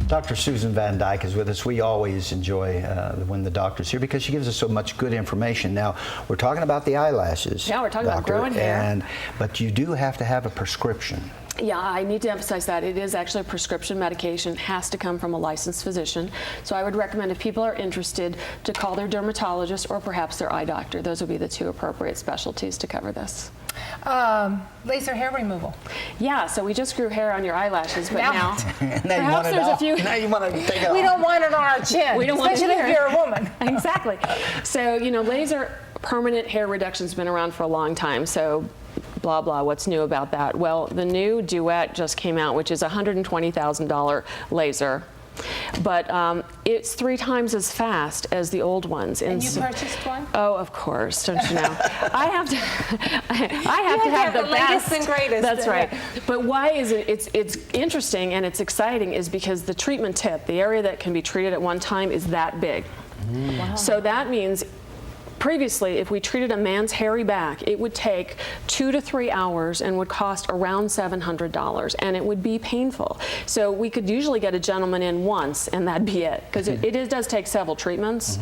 Dr. Susan Van Dyke is with us. We always enjoy when the doctor's here because she gives us so much good information. Now, we're talking about the eyelashes. Yeah, we're talking about growing hair. But you do have to have a prescription. Yeah, I need to emphasize that. It is actually a prescription medication, has to come from a licensed physician. So I would recommend if people are interested to call their dermatologist or perhaps their eye doctor. Those would be the two appropriate specialties to cover this. Laser hair removal. Yeah, so we just grew hair on your eyelashes, but now perhaps there's a few. Now you want to take it We don't want it on our chin. We don't want it especially if here. you're a woman. Exactly. So, you know, laser permanent hair reduction's been around for a long time. So blah, blah, what's new about that? Well, the new Duet just came out, which is a $120,000 laser. But it's 3 times as fast as the old ones. And you purchased one? Oh, of course, don't you know? I have to have the latest best and greatest. That's right. But why is it? It's interesting and it's exciting is because the treatment tip, the area that can be treated at one time, is that big. Wow. So that means previously, if we treated a man's hairy back, it would take 2 to 3 hours and would cost around $700, and it would be painful. So we could usually get a gentleman in once, and that'd be it, because it does take several treatments.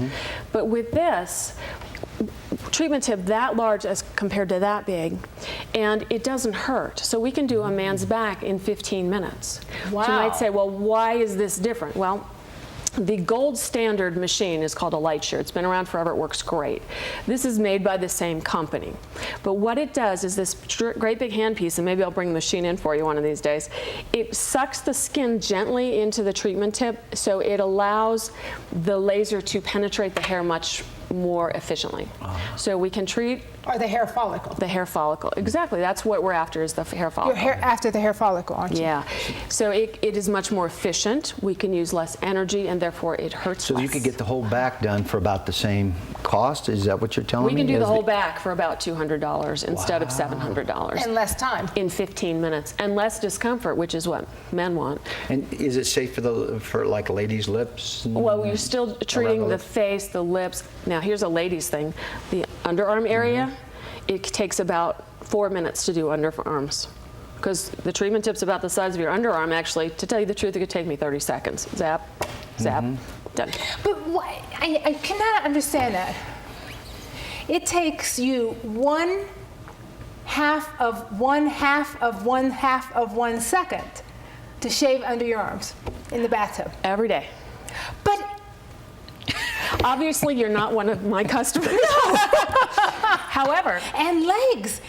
But with this treatment tip that large as compared to that big, and it doesn't hurt. So we can do a man's back in 15 minutes. Wow. So you might say, well, why is this different? Well, the gold standard machine is called a light shear. It's been around forever. It works great. This is made by the same company. But what it does is this great big handpiece, and maybe I'll bring the machine in for you one of these days. It sucks the skin gently into the treatment tip, so it allows the laser to penetrate the hair much more efficiently. So we can treat Or the hair follicle. the hair follicle. Exactly. That's what we're after, is the hair follicle. You're after the hair follicle, aren't you? Yeah. So it is much more efficient. We can use less energy, and therefore it hurts less. So you could get the whole back done for about the same cost? Is that what you're telling me? We can do the whole back for about $200 instead of $700. And less time. In 15 minutes. And less discomfort, which is what men want. And is it safe for like ladies' lips? Well, you're still treating the face, the lips. Now, here's a ladies' thing. The underarm area, it takes about 4 minutes to do underarms. Because the treatment tip's about the size of your underarm, actually. To tell you the truth, it could take me 30 seconds. Zap, zap, done. But why, I cannot understand that. It takes you 1/2 of 1/2 of 1/2 of 1 second to shave under your arms in the bathtub. Every day. But obviously, you're not one of my customers. However, and legs.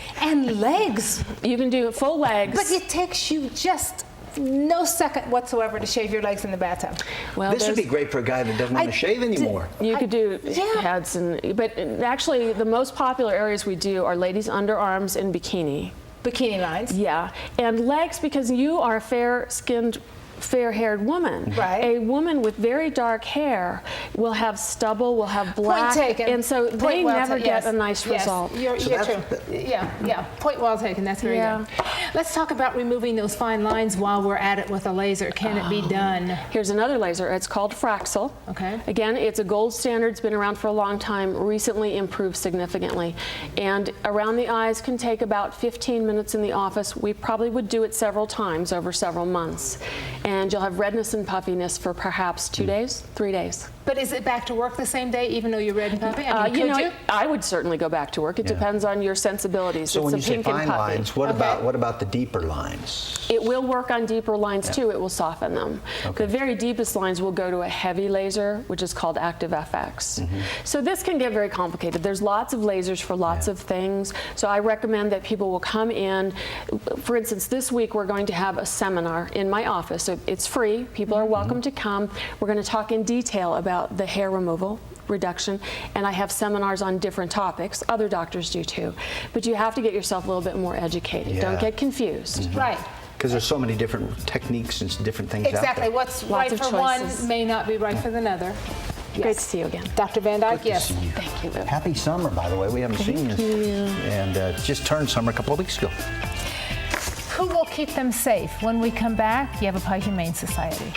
You can do full legs. But it takes you just no second whatsoever to shave your legs in the bathtub. Well, this would be great for a guy that doesn't want to shave anymore. You could do heads, but actually the most popular areas we do are ladies' underarms and bikini. Bikini lines. Yeah, and legs, because you are a fair-skinned, fair-haired woman. Right. A woman with very dark hair will have stubble, will have black, Point taken. and so Point they well never get yes. a nice result. You're true. Yeah. Point well taken. That's very good. Let's talk about removing those fine lines while we're at it with a laser. Can it be done? Here's another laser. It's called Fraxel. Okay. Again, it's a gold standard. It's been around for a long time. Recently improved significantly. And around the eyes can take about 15 minutes in the office. We probably would do it several times over several months. And you'll have redness and puffiness for perhaps 2 days, 3 days. But is it back to work the same day, even though you're red and puffy? I would certainly go back to work. It depends on your sensibilities. So it's when you say pink and fine puffy. lines, what about the deeper lines? It will work on deeper lines too. It will soften them. The very deepest lines will go to a heavy laser, which is called Active FX. So this can get very complicated. There's lots of lasers for lots of things. So I recommend that people will come in. For instance, this week we're going to have a seminar in my office. So it's free. People are welcome to come. We're going to talk in detail about the hair removal, reduction, and I have seminars on different topics. Other doctors do too. But you have to get yourself a little bit more educated. Don't get confused. Right. Because there's so many different techniques and different things out there. Exactly. What's right for one may not be right for another. Great to see you again. Dr. Van Dyke, yes. Thank you. Happy summer, by the way. We haven't seen you. And just turned summer a couple of weeks ago. Who will keep them safe? When we come back, Yavapai Humane Society.